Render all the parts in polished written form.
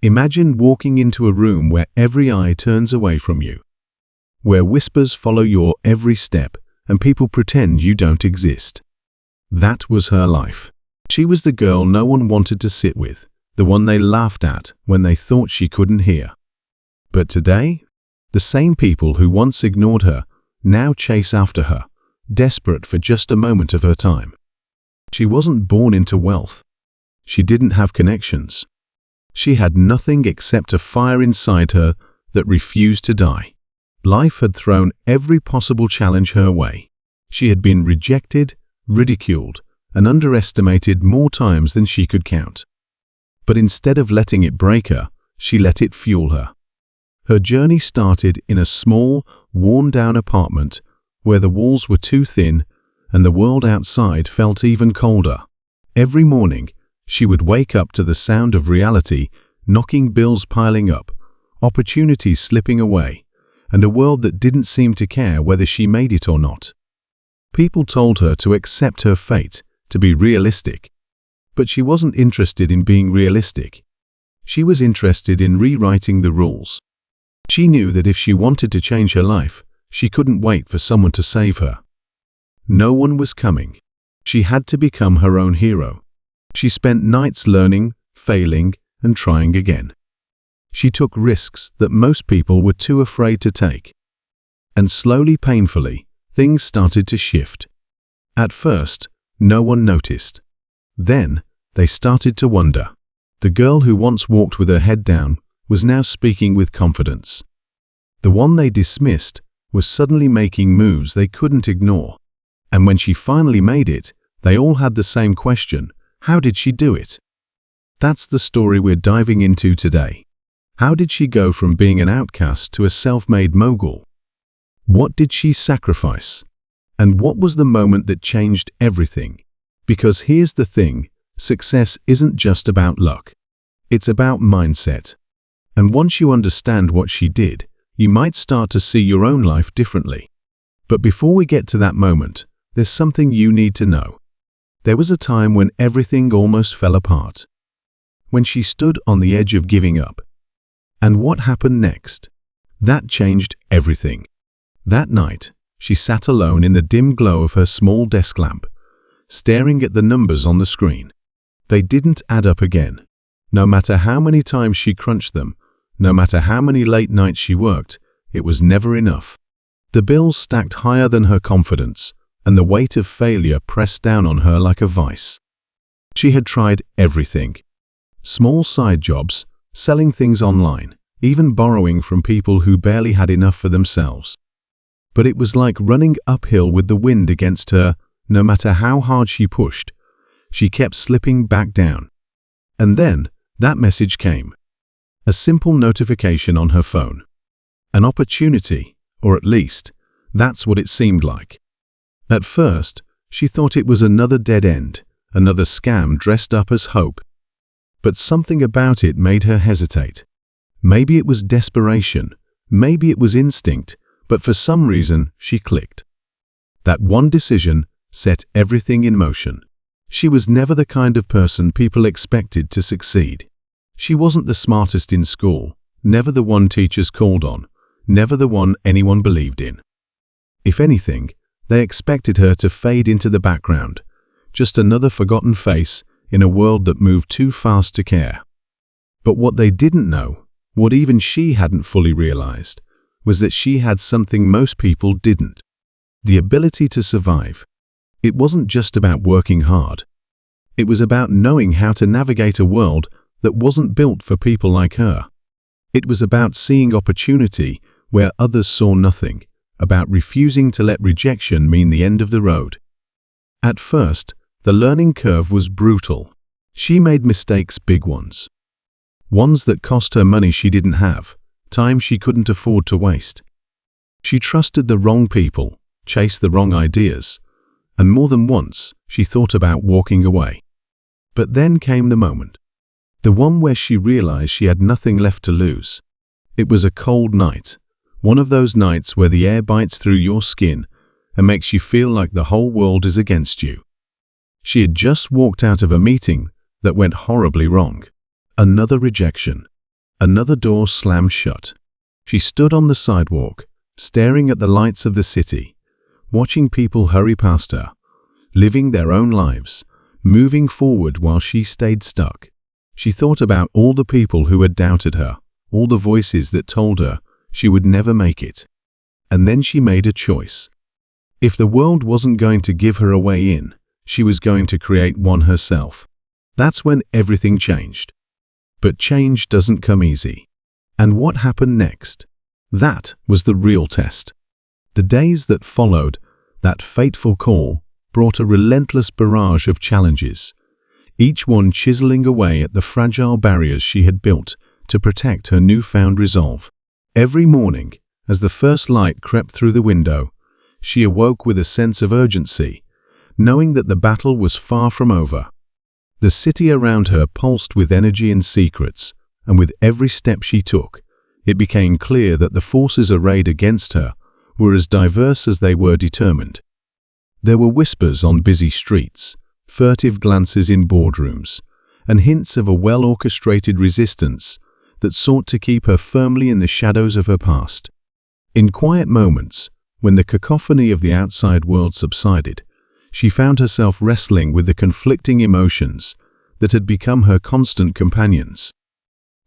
Imagine walking into a room where every eye turns away from you, where whispers follow your every step and people pretend you don't exist. That was her life. She was the girl no one wanted to sit with, the one they laughed at when they thought she couldn't hear. But today, the same people who once ignored her now chase after her, desperate for just a moment of her time. She wasn't born into wealth. She didn't have connections. She had nothing except a fire inside her that refused to die. Life had thrown every possible challenge her way. She had been rejected, ridiculed, and underestimated more times than she could count. But instead of letting it break her, she let it fuel her. Her journey started in a small, worn-down apartment where the walls were too thin and the world outside felt even colder. Every morning, she would wake up to the sound of reality knocking, bills piling up, opportunities slipping away, and a world that didn't seem to care whether she made it or not. People told her to accept her fate, to be realistic. But she wasn't interested in being realistic. She was interested in rewriting the rules. She knew that if she wanted to change her life, she couldn't wait for someone to save her. No one was coming. She had to become her own hero. She spent nights learning, failing, and trying again. She took risks that most people were too afraid to take. And slowly, painfully, things started to shift. At first, no one noticed. Then, they started to wonder. The girl who once walked with her head down was now speaking with confidence. The one they dismissed was suddenly making moves they couldn't ignore. And when she finally made it, they all had the same question: how did she do it? That's the story we're diving into today. How did she go from being an outcast to a self-made mogul? What did she sacrifice? And what was the moment that changed everything? Because here's the thing, success isn't just about luck. It's about mindset. And once you understand what she did, you might start to see your own life differently. But before we get to that moment, there's something you need to know. There was a time when everything almost fell apart. When she stood on the edge of giving up. And what happened next? That changed everything. That night, she sat alone in the dim glow of her small desk lamp, staring at the numbers on the screen. They didn't add up again. No matter how many times she crunched them, no matter how many late nights she worked, it was never enough. The bills stacked higher than her confidence, and the weight of failure pressed down on her like a vice. She had tried everything. Small side jobs, selling things online, even borrowing from people who barely had enough for themselves. But it was like running uphill with the wind against her. No matter how hard she pushed, she kept slipping back down. And then, that message came. A simple notification on her phone. An opportunity, or at least, that's what it seemed like. At first, she thought it was another dead end, another scam dressed up as hope. But something about it made her hesitate. Maybe it was desperation, maybe it was instinct, but for some reason, she clicked. That one decision set everything in motion. She was never the kind of person people expected to succeed. She wasn't the smartest in school, never the one teachers called on, never the one anyone believed in. If anything, they expected her to fade into the background, just another forgotten face in a world that moved too fast to care. But what they didn't know, what even she hadn't fully realized, was that she had something most people didn't: the ability to survive. It wasn't just about working hard. It was about knowing how to navigate a world that wasn't built for people like her. It was about seeing opportunity where others saw nothing, about refusing to let rejection mean the end of the road. At first, the learning curve was brutal. She made mistakes, big ones. Ones that cost her money she didn't have, time she couldn't afford to waste. She trusted the wrong people, chased the wrong ideas, and more than once she thought about walking away. But then came the moment. The one where she realized she had nothing left to lose. It was a cold night, one of those nights where the air bites through your skin and makes you feel like the whole world is against you. She had just walked out of a meeting that went horribly wrong. Another rejection. Another door slammed shut. She stood on the sidewalk, staring at the lights of the city, watching people hurry past her, living their own lives, moving forward while she stayed stuck. She thought about all the people who had doubted her, all the voices that told her she would never make it. And then she made a choice. If the world wasn't going to give her a way in, she was going to create one herself. That's when everything changed. But change doesn't come easy. And what happened next? That was the real test. The days that followed that fateful call brought a relentless barrage of challenges, each one chiseling away at the fragile barriers she had built to protect her newfound resolve. Every morning, as the first light crept through the window, she awoke with a sense of urgency, knowing that the battle was far from over. The city around her pulsed with energy and secrets, and with every step she took, it became clear that the forces arrayed against her were as diverse as they were determined. There were whispers on busy streets, furtive glances in boardrooms, and hints of a well-orchestrated resistance that sought to keep her firmly in the shadows of her past. In quiet moments, when the cacophony of the outside world subsided, she found herself wrestling with the conflicting emotions that had become her constant companions.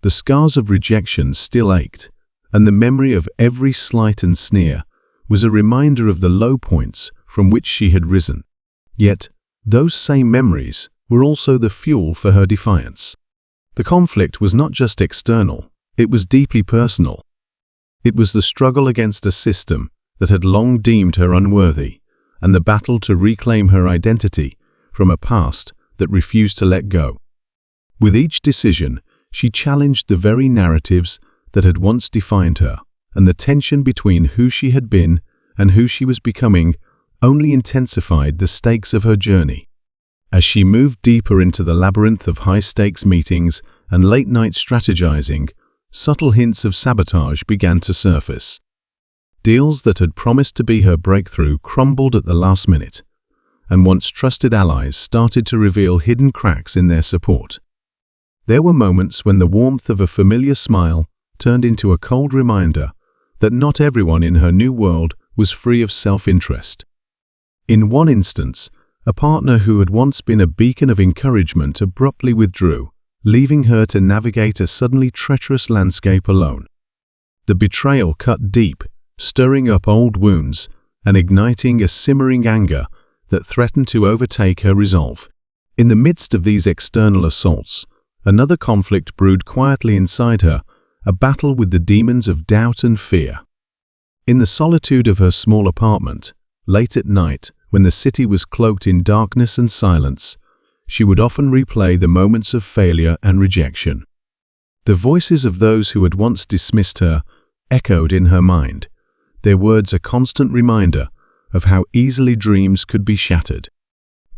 The scars of rejection still ached, and the memory of every slight and sneer was a reminder of the low points from which she had risen. Yet, those same memories were also the fuel for her defiance. The conflict was not just external, it was deeply personal. It was the struggle against a system that had long deemed her unworthy, and the battle to reclaim her identity from a past that refused to let go. With each decision, she challenged the very narratives that had once defined her, and the tension between who she had been and who she was becoming only intensified the stakes of her journey. As she moved deeper into the labyrinth of high-stakes meetings and late-night strategizing, subtle hints of sabotage began to surface. Deals that had promised to be her breakthrough crumbled at the last minute, and once trusted allies started to reveal hidden cracks in their support. There were moments when the warmth of a familiar smile turned into a cold reminder that not everyone in her new world was free of self-interest. In one instance, a partner who had once been a beacon of encouragement abruptly withdrew, leaving her to navigate a suddenly treacherous landscape alone. The betrayal cut deep, stirring up old wounds and igniting a simmering anger that threatened to overtake her resolve. In the midst of these external assaults, another conflict brewed quietly inside her, a battle with the demons of doubt and fear. In the solitude of her small apartment, late at night, when the city was cloaked in darkness and silence, she would often replay the moments of failure and rejection. The voices of those who had once dismissed her echoed in her mind, their words a constant reminder of how easily dreams could be shattered.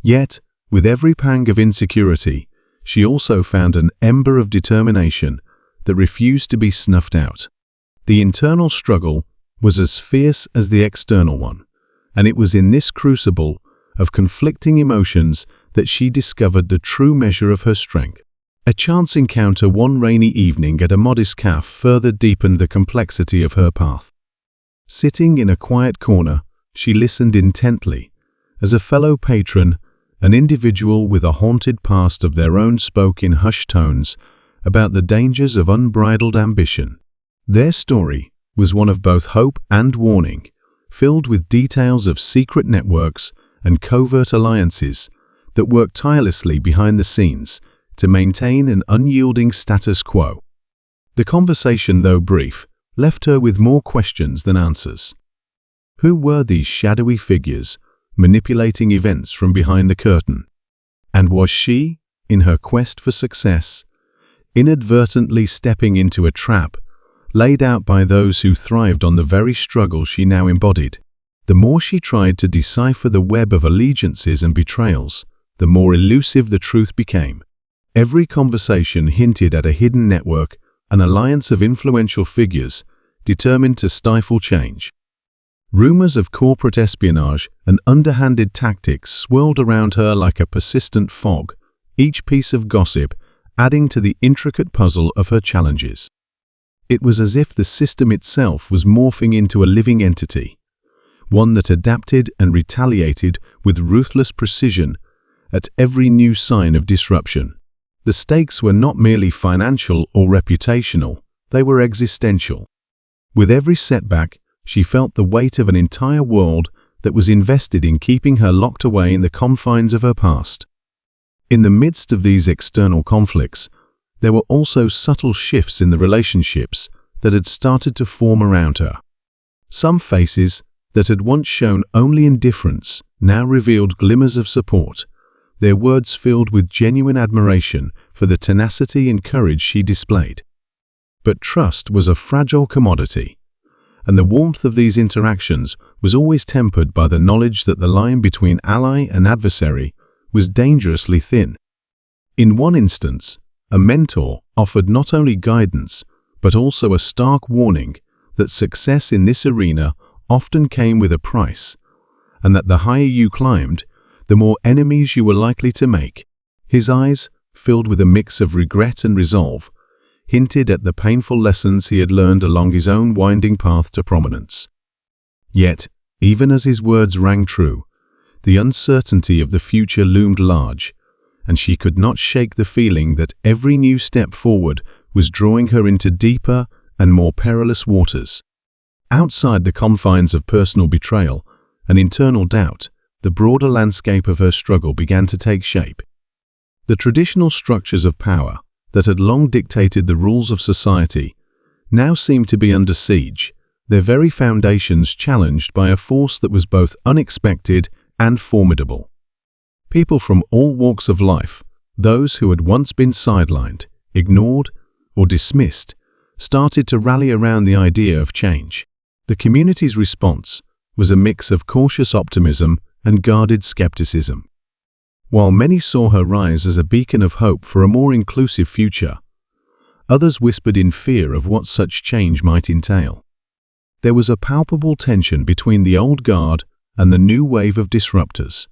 Yet, with every pang of insecurity, she also found an ember of determination that refused to be snuffed out. The internal struggle was as fierce as the external one, and it was in this crucible of conflicting emotions that she discovered the true measure of her strength. A chance encounter one rainy evening at a modest cafe further deepened the complexity of her path. Sitting in a quiet corner, she listened intently, as a fellow patron, an individual with a haunted past of their own, spoke in hushed tones about the dangers of unbridled ambition. Their story was one of both hope and warning, filled with details of secret networks and covert alliances that worked tirelessly behind the scenes to maintain an unyielding status quo. The conversation, though brief, left her with more questions than answers. Who were these shadowy figures manipulating events from behind the curtain? And was she, in her quest for success, inadvertently stepping into a trap laid out by those who thrived on the very struggle she now embodied? The more she tried to decipher the web of allegiances and betrayals, the more elusive the truth became. Every conversation hinted at a hidden network, an alliance of influential figures determined to stifle change. Rumors of corporate espionage and underhanded tactics swirled around her like a persistent fog, each piece of gossip adding to the intricate puzzle of her challenges. It was as if the system itself was morphing into a living entity, one that adapted and retaliated with ruthless precision at every new sign of disruption. The stakes were not merely financial or reputational, they were existential. With every setback, she felt the weight of an entire world that was invested in keeping her locked away in the confines of her past. In the midst of these external conflicts, there were also subtle shifts in the relationships that had started to form around her. Some faces that had once shown only indifference now revealed glimmers of support, their words filled with genuine admiration for the tenacity and courage she displayed. But trust was a fragile commodity, and the warmth of these interactions was always tempered by the knowledge that the line between ally and adversary was dangerously thin. In one instance, a mentor offered not only guidance, but also a stark warning that success in this arena often came with a price, and that the higher you climbed, the more enemies you were likely to make. His eyes, filled with a mix of regret and resolve, hinted at the painful lessons he had learned along his own winding path to prominence. Yet, even as his words rang true, the uncertainty of the future loomed large, and she could not shake the feeling that every new step forward was drawing her into deeper and more perilous waters. Outside the confines of personal betrayal and internal doubt, the broader landscape of her struggle began to take shape. The traditional structures of power that had long dictated the rules of society now seemed to be under siege, their very foundations challenged by a force that was both unexpected and formidable. People from all walks of life, those who had once been sidelined, ignored, or dismissed, started to rally around the idea of change. The community's response was a mix of cautious optimism and guarded skepticism. While many saw her rise as a beacon of hope for a more inclusive future, others whispered in fear of what such change might entail. There was a palpable tension between the old guard and the new wave of disruptors,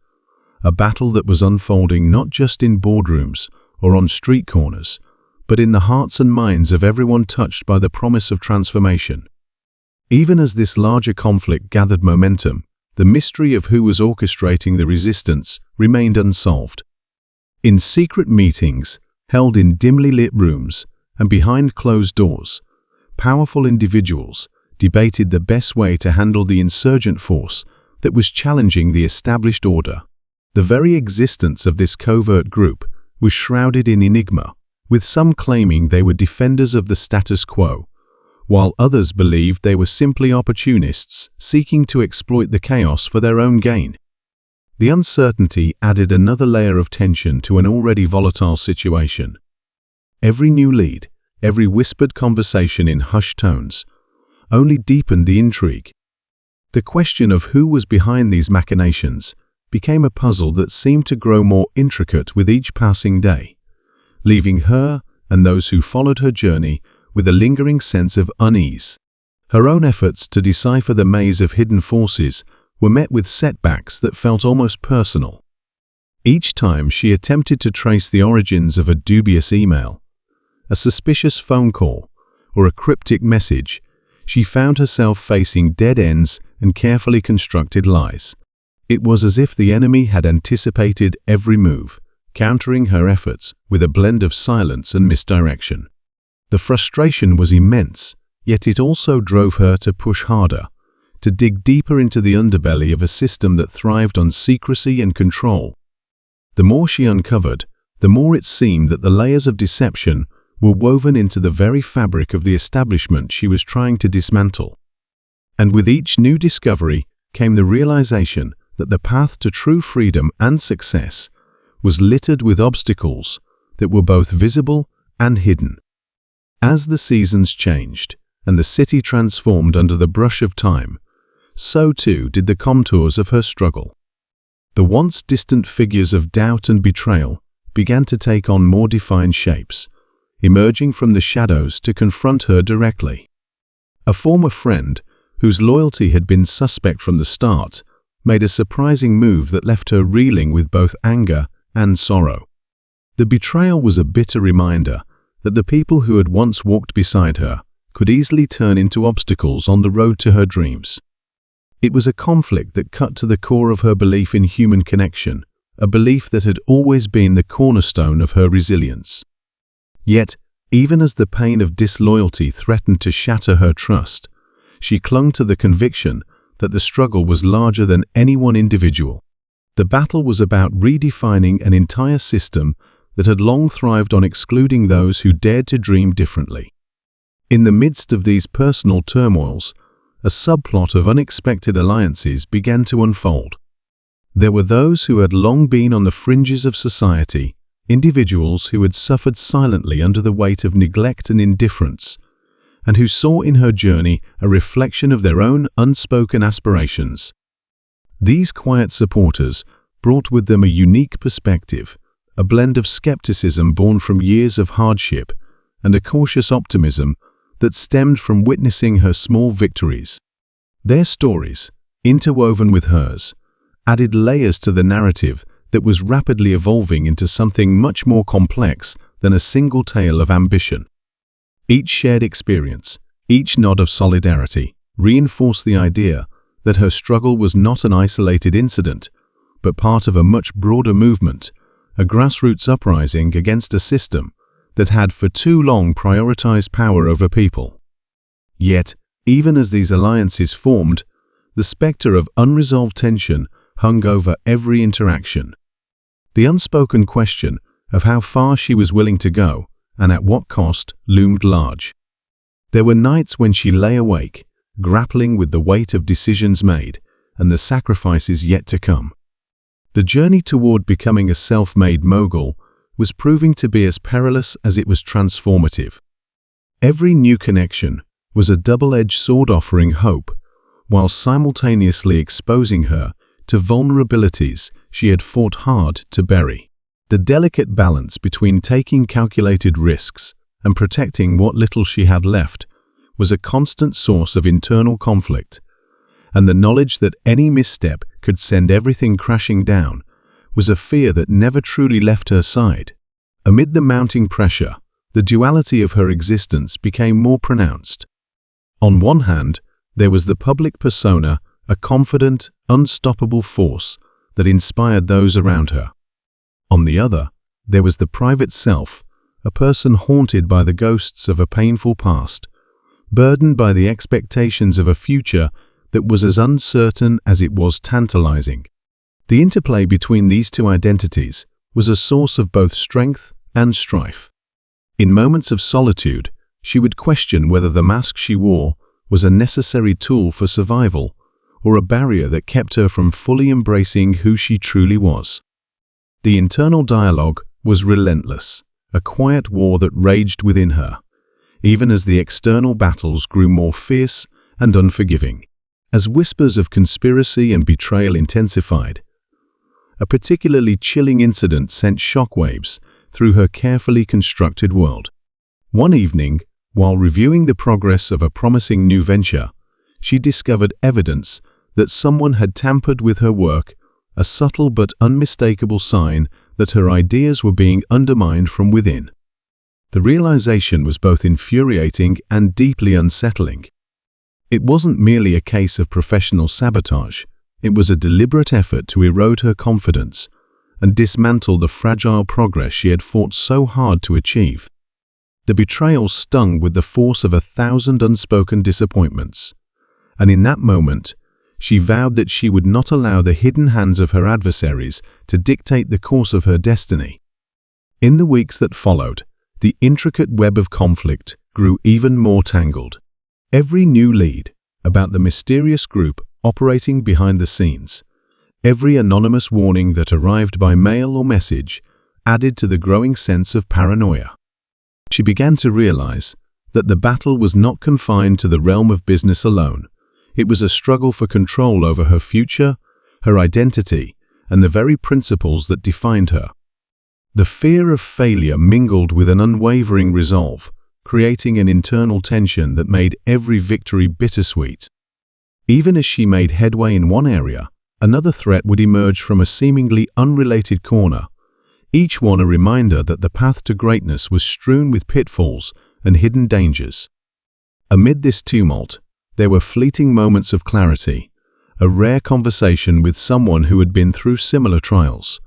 a battle that was unfolding not just in boardrooms or on street corners, but in the hearts and minds of everyone touched by the promise of transformation. Even as this larger conflict gathered momentum, the mystery of who was orchestrating the resistance remained unsolved. In secret meetings, held in dimly lit rooms and behind closed doors, powerful individuals debated the best way to handle the insurgent force that was challenging the established order. The very existence of this covert group was shrouded in enigma, with some claiming they were defenders of the status quo, while others believed they were simply opportunists seeking to exploit the chaos for their own gain. The uncertainty added another layer of tension to an already volatile situation. Every new lead, every whispered conversation in hushed tones, only deepened the intrigue. The question of who was behind these machinations became a puzzle that seemed to grow more intricate with each passing day, leaving her and those who followed her journey with a lingering sense of unease. Her own efforts to decipher the maze of hidden forces were met with setbacks that felt almost personal. Each time she attempted to trace the origins of a dubious email, a suspicious phone call, or a cryptic message, she found herself facing dead ends and carefully constructed lies. It was as if the enemy had anticipated every move, countering her efforts with a blend of silence and misdirection. The frustration was immense, yet it also drove her to push harder, to dig deeper into the underbelly of a system that thrived on secrecy and control. The more she uncovered, the more it seemed that the layers of deception were woven into the very fabric of the establishment she was trying to dismantle. And with each new discovery came the realization that the path to true freedom and success was littered with obstacles that were both visible and hidden. As the seasons changed and the city transformed under the brush of time, so too did the contours of her struggle. The once distant figures of doubt and betrayal began to take on more defined shapes, emerging from the shadows to confront her directly. A former friend, whose loyalty had been suspect from the start, made a surprising move that left her reeling with both anger and sorrow. The betrayal was a bitter reminder that the people who had once walked beside her, could easily turn into obstacles on the road to her dreams. It was a conflict that cut to the core of her belief in human connection, a belief that had always been the cornerstone of her resilience. Yet, even as the pain of disloyalty threatened to shatter her trust, she clung to the conviction that the struggle was larger than any one individual. The battle was about redefining an entire system that had long thrived on excluding those who dared to dream differently. In the midst of these personal turmoils, a subplot of unexpected alliances began to unfold. There were those who had long been on the fringes of society, individuals who had suffered silently under the weight of neglect and indifference, and who saw in her journey a reflection of their own unspoken aspirations. These quiet supporters brought with them a unique perspective, a blend of skepticism born from years of hardship and a cautious optimism that stemmed from witnessing her small victories. Their stories, interwoven with hers, added layers to the narrative that was rapidly evolving into something much more complex than a single tale of ambition. Each shared experience, each nod of solidarity, reinforced the idea that her struggle was not an isolated incident, but part of a much broader movement, a grassroots uprising against a system that had for too long prioritized power over people. Yet, even as these alliances formed, the specter of unresolved tension hung over every interaction. The unspoken question of how far she was willing to go and at what cost loomed large. There were nights when she lay awake, grappling with the weight of decisions made and the sacrifices yet to come. The journey toward becoming a self-made mogul was proving to be as perilous as it was transformative. Every new connection was a double-edged sword offering hope, while simultaneously exposing her to vulnerabilities she had fought hard to bury. The delicate balance between taking calculated risks and protecting what little she had left was a constant source of internal conflict, and the knowledge that any misstep could send everything crashing down was a fear that never truly left her side. Amid the mounting pressure, the duality of her existence became more pronounced. On one hand, there was the public persona, a confident, unstoppable force that inspired those around her. On the other, there was the private self, a person haunted by the ghosts of a painful past, burdened by the expectations of a future that was as uncertain as it was tantalizing. The interplay between these two identities was a source of both strength and strife. In moments of solitude, she would question whether the mask she wore was a necessary tool for survival or a barrier that kept her from fully embracing who she truly was. The internal dialogue was relentless, a quiet war that raged within her, even as the external battles grew more fierce and unforgiving. As whispers of conspiracy and betrayal intensified, a particularly chilling incident sent shockwaves through her carefully constructed world. One evening, while reviewing the progress of a promising new venture, she discovered evidence that someone had tampered with her work, a subtle but unmistakable sign that her ideas were being undermined from within. The realization was both infuriating and deeply unsettling. It wasn't merely a case of professional sabotage, it was a deliberate effort to erode her confidence and dismantle the fragile progress she had fought so hard to achieve. The betrayal stung with the force of 1,000 unspoken disappointments, and in that moment, she vowed that she would not allow the hidden hands of her adversaries to dictate the course of her destiny. In the weeks that followed, the intricate web of conflict grew even more tangled. Every new lead about the mysterious group operating behind the scenes, every anonymous warning that arrived by mail or message, added to the growing sense of paranoia. She began to realize that the battle was not confined to the realm of business alone. It was a struggle for control over her future, her identity, and the very principles that defined her. The fear of failure mingled with an unwavering resolve, creating an internal tension that made every victory bittersweet. Even as she made headway in one area, another threat would emerge from a seemingly unrelated corner, each one a reminder that the path to greatness was strewn with pitfalls and hidden dangers. Amid this tumult, there were fleeting moments of clarity, a rare conversation with someone who had been through similar trials,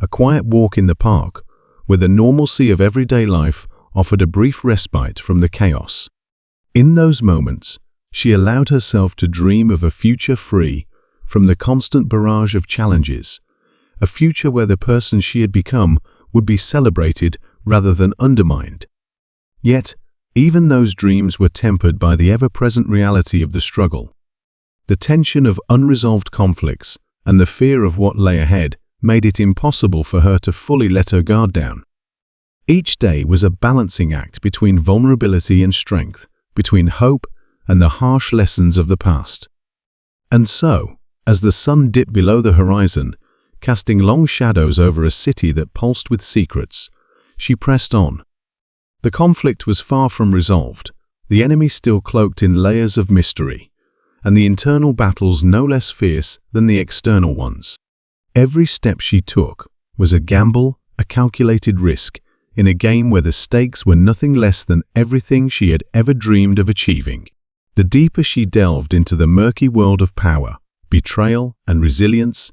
a quiet walk in the park where the normalcy of everyday life offered a brief respite from the chaos. In those moments, she allowed herself to dream of a future free from the constant barrage of challenges, a future where the person she had become would be celebrated rather than undermined. Yet, even those dreams were tempered by the ever-present reality of the struggle. The tension of unresolved conflicts and the fear of what lay ahead made it impossible for her to fully let her guard down. Each day was a balancing act between vulnerability and strength, between hope and the harsh lessons of the past. And so, as the sun dipped below the horizon, casting long shadows over a city that pulsed with secrets, she pressed on. The conflict was far from resolved, the enemy still cloaked in layers of mystery, and the internal battles no less fierce than the external ones. Every step she took was a gamble, a calculated risk, in a game where the stakes were nothing less than everything she had ever dreamed of achieving. The deeper she delved into the murky world of power, betrayal, and resilience,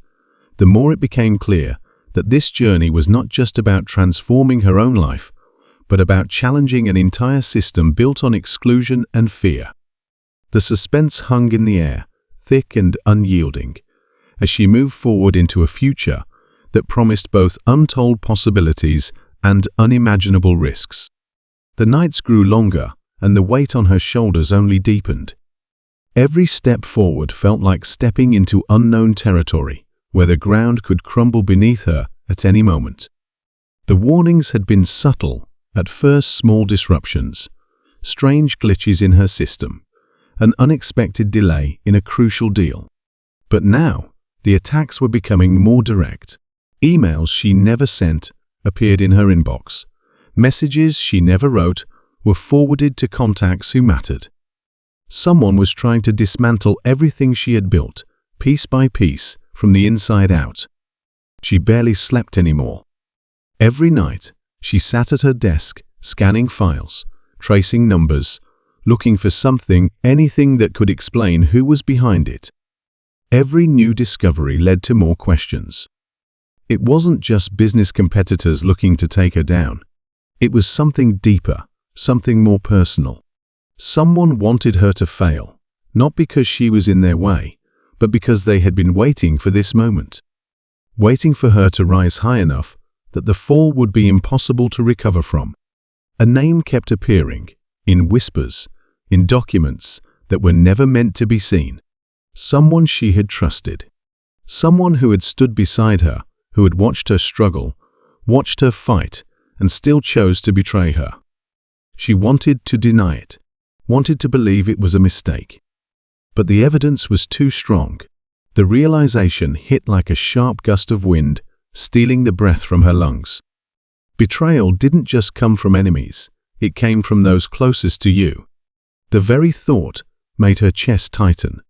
the more it became clear that this journey was not just about transforming her own life, but about challenging an entire system built on exclusion and fear. The suspense hung in the air, thick and unyielding, as she moved forward into a future that promised both untold possibilities and unimaginable risks. The nights grew longer, and the weight on her shoulders only deepened. Every step forward felt like stepping into unknown territory, where the ground could crumble beneath her at any moment. The warnings had been subtle, at first small disruptions, strange glitches in her system, an unexpected delay in a crucial deal. But now, the attacks were becoming more direct. Emails she never sent appeared in her inbox. Messages she never wrote were forwarded to contacts who mattered. Someone was trying to dismantle everything she had built, piece by piece, from the inside out. She barely slept anymore. Every night, she sat at her desk, scanning files, tracing numbers, looking for something, anything that could explain who was behind it. Every new discovery led to more questions. It wasn't just business competitors looking to take her down. It was something deeper, something more personal. Someone wanted her to fail, not because she was in their way, but because they had been waiting for this moment. Waiting for her to rise high enough that the fall would be impossible to recover from. A name kept appearing, in whispers, in documents that were never meant to be seen. Someone she had trusted. Someone who had stood beside her, who had watched her struggle, watched her fight, and still chose to betray her. She wanted to deny it, wanted to believe it was a mistake. But the evidence was too strong. The realization hit like a sharp gust of wind, stealing the breath from her lungs. Betrayal didn't just come from enemies, it came from those closest to you. The very thought made her chest tighten.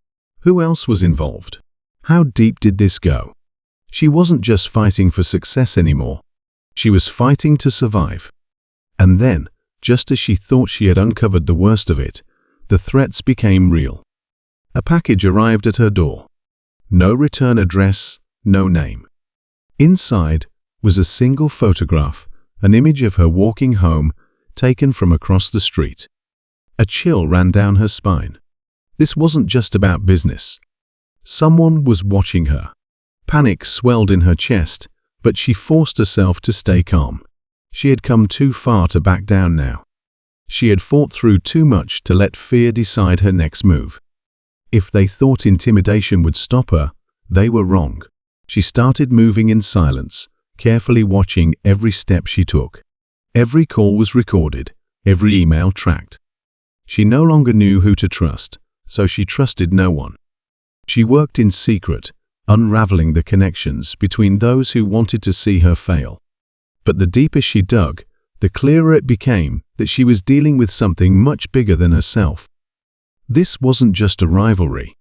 Who else was involved? How deep did this go? She wasn't just fighting for success anymore. She was fighting to survive. And then, just as she thought she had uncovered the worst of it, the threats became real. A package arrived at her door. No return address, no name. Inside was a single photograph, an image of her walking home, taken from across the street. A chill ran down her spine. This wasn't just about business. Someone was watching her. Panic swelled in her chest, but she forced herself to stay calm. She had come too far to back down now. She had fought through too much to let fear decide her next move. If they thought intimidation would stop her, they were wrong. She started moving in silence, carefully watching every step she took. Every call was recorded, every email tracked. She no longer knew who to trust, so she trusted no one. She worked in secret, unraveling the connections between those who wanted to see her fail. But the deeper she dug, the clearer it became that she was dealing with something much bigger than herself. This wasn't just a rivalry.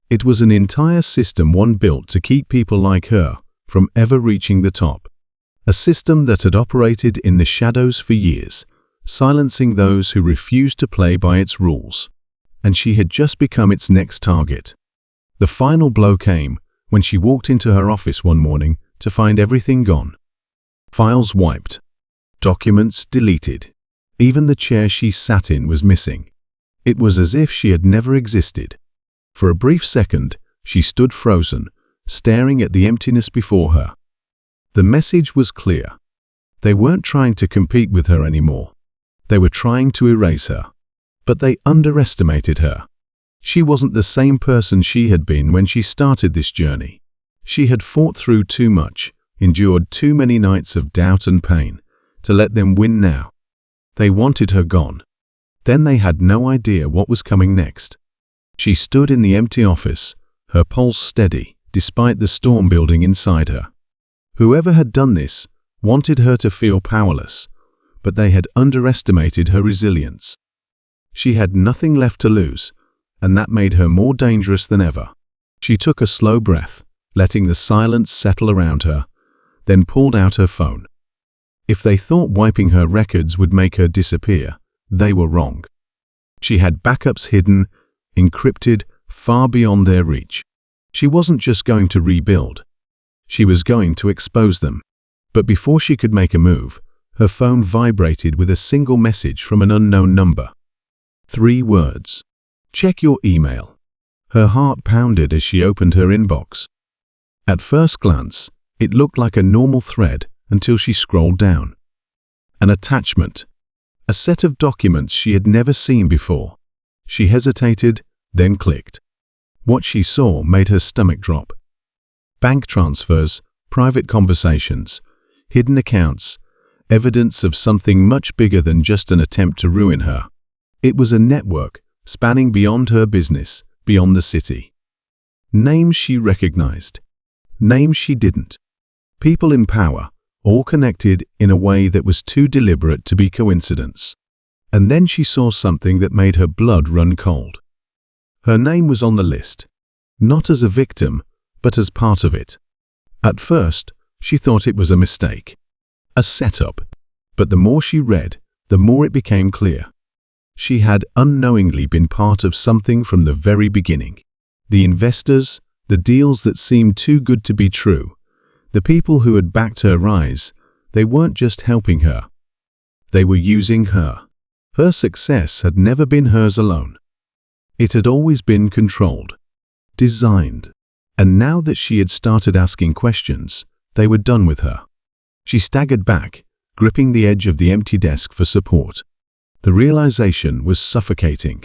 It was an entire system one built to keep people like her from ever reaching the top. A system that had operated in the shadows for years, silencing those who refused to play by its rules. And she had just become its next target. The final blow came when she walked into her office one morning to find everything gone. Files wiped. Documents deleted. Even the chair she sat in was missing. It was as if she had never existed. For a brief second, she stood frozen, staring at the emptiness before her. The message was clear. They weren't trying to compete with her anymore. They were trying to erase her. But they underestimated her. She wasn't the same person she had been when she started this journey. She had fought through too much, endured too many nights of doubt and pain, to let them win now. They wanted her gone. Then they had no idea what was coming next. She stood in the empty office, her pulse steady, despite the storm building inside her. Whoever had done this wanted her to feel powerless, but they had underestimated her resilience. She had nothing left to lose, and that made her more dangerous than ever. She took a slow breath, letting the silence settle around her, then pulled out her phone. If they thought wiping her records would make her disappear, they were wrong. She had backups hidden, encrypted, far beyond their reach. She wasn't just going to rebuild. She was going to expose them. But before she could make a move, her phone vibrated with a single message from an unknown number. 3 words. Check your email. Her heart pounded as she opened her inbox. At first glance, it looked like a normal thread until she scrolled down. An attachment. A set of documents she had never seen before. She hesitated, then clicked. What she saw made her stomach drop. Bank transfers, private conversations, hidden accounts, evidence of something much bigger than just an attempt to ruin her. It was a network spanning beyond her business, beyond the city. Names she recognized. Names she didn't. People in power, all connected in a way that was too deliberate to be coincidence. And then she saw something that made her blood run cold. Her name was on the list, not as a victim, but as part of it. At first, she thought it was a mistake, a setup. But the more she read, the more it became clear. She had unknowingly been part of something from the very beginning. The investors, the deals that seemed too good to be true, the people who had backed her rise, they weren't just helping her. They were using her. Her success had never been hers alone. It had always been controlled, designed. And now that she had started asking questions, they were done with her. She staggered back, gripping the edge of the empty desk for support. The realization was suffocating.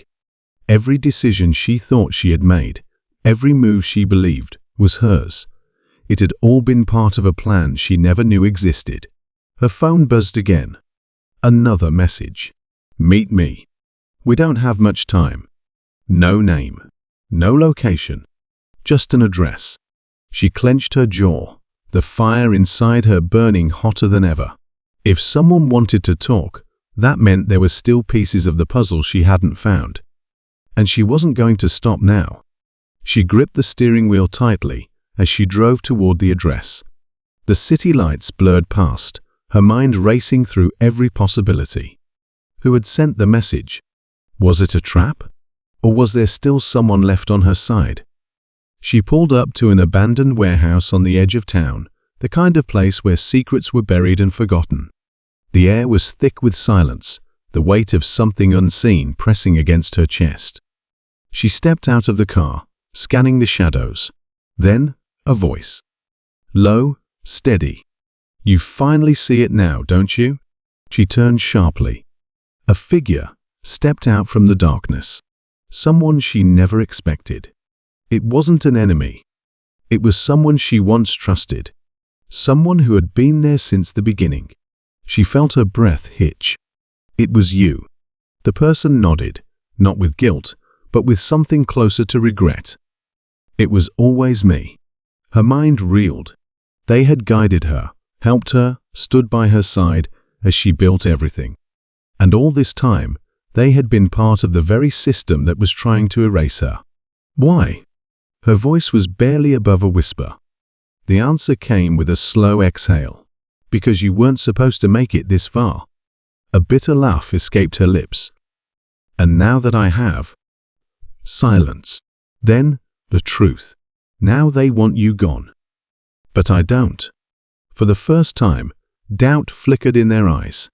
Every decision she thought she had made, every move she believed, was hers. It had all been part of a plan she never knew existed. Her phone buzzed again. Another message. Meet me. We don't have much time. No name. No location. Just an address. She clenched her jaw, the fire inside her burning hotter than ever. If someone wanted to talk, that meant there were still pieces of the puzzle she hadn't found. And she wasn't going to stop now. She gripped the steering wheel tightly as she drove toward the address. The city lights blurred past, her mind racing through every possibility. Who had sent the message? Was it a trap? Or was there still someone left on her side? She pulled up to an abandoned warehouse on the edge of town, the kind of place where secrets were buried and forgotten. The air was thick with silence, the weight of something unseen pressing against her chest. She stepped out of the car, scanning the shadows. Then, a voice. Low, steady. You finally see it now, don't you? She turned sharply. A figure stepped out from the darkness. Someone she never expected. It wasn't an enemy. It was someone she once trusted. Someone who had been there since the beginning. She felt her breath hitch. It was you. The person nodded, not with guilt, but with something closer to regret. It was always me. Her mind reeled. They had guided her, helped her, stood by her side as she built everything. And all this time, they had been part of the very system that was trying to erase her. Why? Her voice was barely above a whisper. The answer came with a slow exhale. Because you weren't supposed to make it this far. A bitter laugh escaped her lips. And now that I have... Silence. Then, the truth. Now they want you gone. But I don't. For the first time, doubt flickered in their eyes.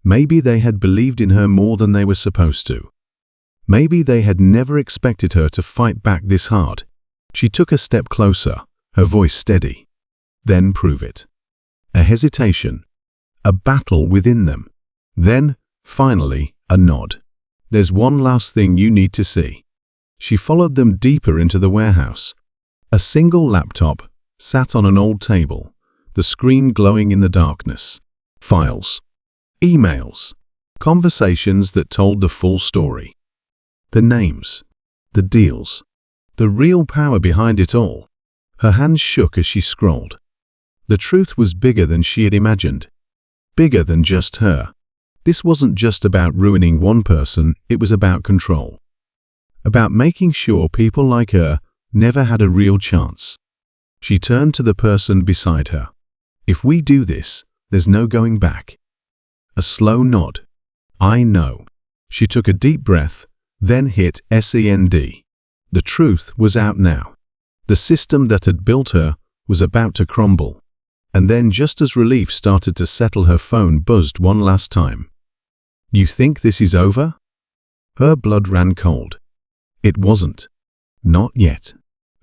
Maybe they had believed in her more than they were supposed to. Maybe they had never expected her to fight back this hard. She took a step closer, her voice steady. Then prove it. A hesitation. A battle within them. Then, finally, a nod. There's one last thing you need to see. She followed them deeper into the warehouse. A single laptop sat on an old table, the screen glowing in the darkness. Files. Emails. Conversations that told the full story. The names. The deals. The real power behind it all. Her hands shook as she scrolled. The truth was bigger than she had imagined. Bigger than just her. This wasn't just about ruining one person, it was about control. About making sure people like her never had a real chance. She turned to the person beside her. If we do this, there's no going back. A slow nod. I know. She took a deep breath, then hit send. The truth was out now. The system that had built her was about to crumble. And then just as relief started to settle, her phone buzzed one last time. You think this is over? Her blood ran cold. It wasn't. Not yet.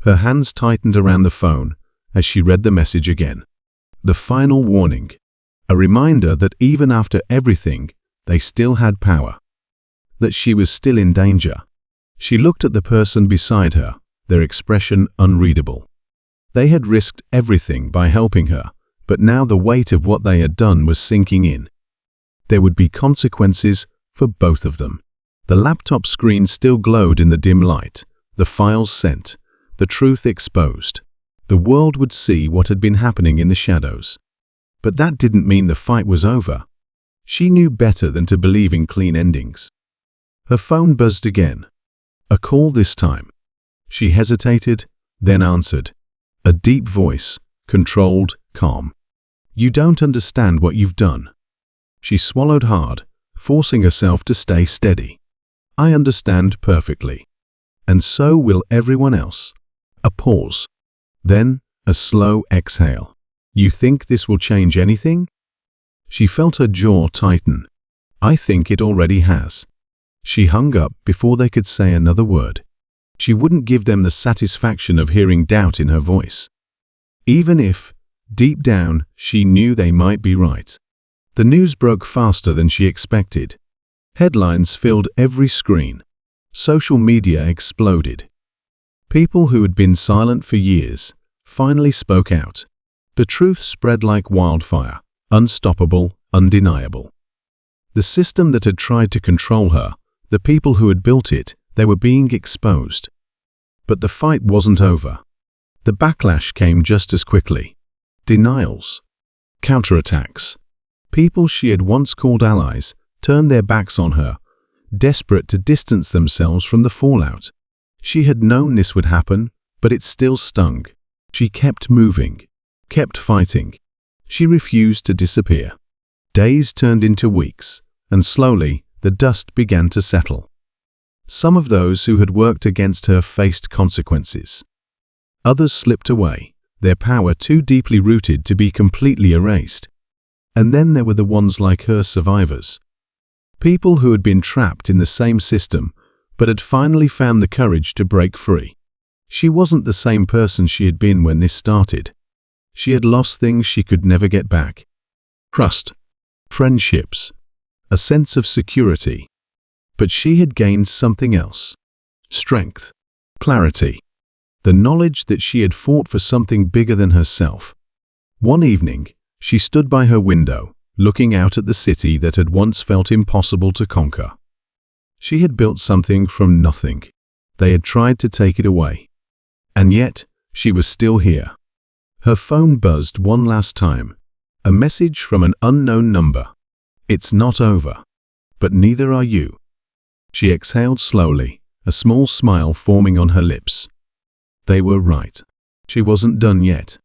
Her hands tightened around the phone as she read the message again. The final warning. A reminder that even after everything, they still had power. That she was still in danger. She looked at the person beside her, their expression unreadable. They had risked everything by helping her, but now the weight of what they had done was sinking in. There would be consequences for both of them. The laptop screen still glowed in the dim light, the files sent, the truth exposed. The world would see what had been happening in the shadows. But that didn't mean the fight was over. She knew better than to believe in clean endings. Her phone buzzed again. A call this time. She hesitated, then answered. A deep voice, controlled, calm. You don't understand what you've done. She swallowed hard, forcing herself to stay steady. I understand perfectly. And so will everyone else. A pause. Then, a slow exhale. You think this will change anything? She felt her jaw tighten. I think it already has. She hung up before they could say another word. She wouldn't give them the satisfaction of hearing doubt in her voice. Even if, deep down, she knew they might be right. The news broke faster than she expected. Headlines filled every screen. Social media exploded. People who had been silent for years finally spoke out. The truth spread like wildfire, unstoppable, undeniable. The system that had tried to control her, the people who had built it, they were being exposed. But the fight wasn't over. The backlash came just as quickly. Denials. Counterattacks. People she had once called allies turned their backs on her, desperate to distance themselves from the fallout. She had known this would happen, but it still stung. She kept moving, kept fighting. She refused to disappear. Days turned into weeks, and slowly the dust began to settle. Some of those who had worked against her faced consequences. Others slipped away, their power too deeply rooted to be completely erased. And then there were the ones like her, survivors. People who had been trapped in the same system, but had finally found the courage to break free. She wasn't the same person she had been when this started. She had lost things she could never get back. Trust, friendships, a sense of security. But she had gained something else. Strength, clarity, the knowledge that she had fought for something bigger than herself. One evening, she stood by her window, looking out at the city that had once felt impossible to conquer. She had built something from nothing. They had tried to take it away. And yet, she was still here. Her phone buzzed one last time. A message from an unknown number. It's not over. But neither are you. She exhaled slowly, a small smile forming on her lips. They were right. She wasn't done yet.